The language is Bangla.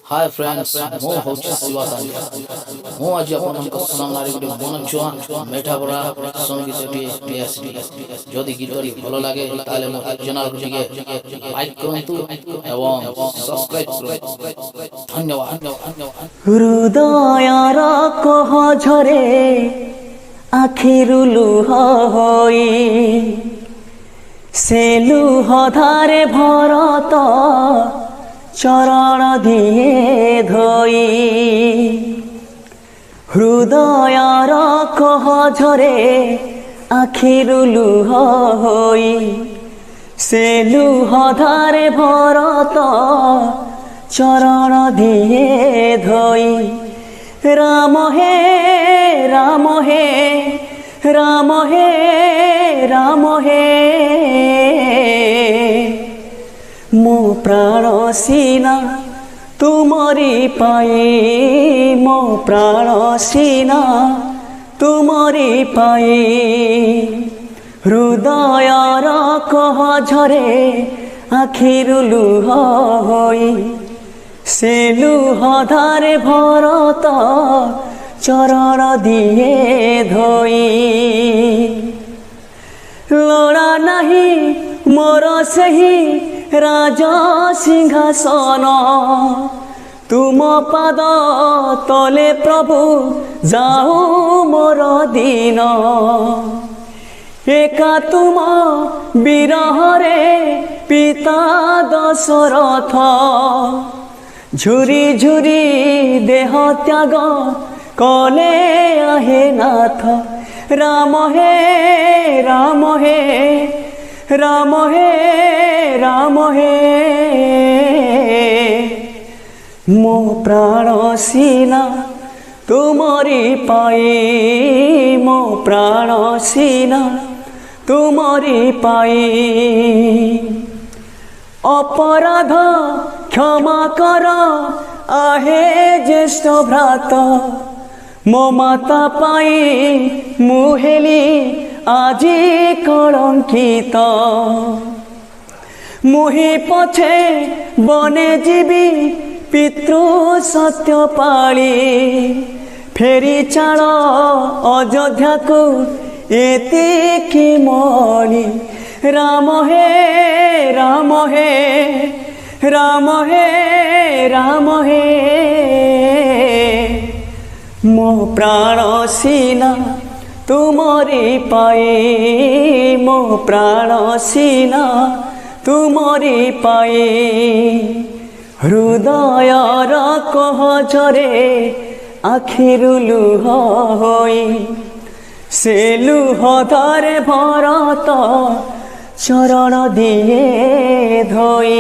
हाय फ्रेंड्स मो होची शिवा तांजा मो आज आपनका सुनानारी गुडी मनछुआ मेठा बड़ा संगीतटी टीएसडी যদি গীতটি ভালো লাগে তাহলে মো চ্যানেলটিকে লাইক করন্তু এবং সাবস্ক্রাইব করন্তু ধন্যবাদ। হৃদয়র কহ ঝরে আখিরু লুহ হই সে লুহ ধারে ভরত চরণ দিয়ে ধই হৃদয়র কহ ঝরে আখিরু লুহ হই সে লুহ ধারে ভরত চরণ দিয়ে ধই রাম হে রাম হে রাম হে রাম হে মো প্রাণ সিনা তুমরি পাই মো প্রাণ সিনা তুমরি পাই হৃদয়র কহ ঝরে আখিরু লুহ হই সে লুহ ধারে ভরত চরণ দিয়ে ধই লড়া নাহি মোর সেহি রাজ সিংহাসন তুম পাদ তলে প্রভু যাও মোর দিন একা তুম বিরহরে পিতা দশরথ ঝুরি ঝুরি দেহ ত্যাগ কলে আহে নাথ রাম হে রাম হে রাম হে রাম হে মো প্রাণ সিনা তুমরি পাই মো প্রাণ সিনা তুমরি পাই অপরাধ ক্ষমা কর আহে জ্যেষ্ঠ ভ্রাত মো মাতা পাই মু হেলি আজি কলঙ্কিত মুহি পছে বনে ଯିବି পিতৃ সত্য পাଳି ফেরি চাল অযোধ্যাকু এতিকি মণি রাম হে রাম হে রাম হে রাম হে মো প্রাণ সিনা তুমরি পাই মো প্রাণ সিনা তুমরি পাই হৃদয়র কহ ঝরে আখিরু লুহ হই সে লুহ ধারে ভরত চরণ দিয়ে ধই।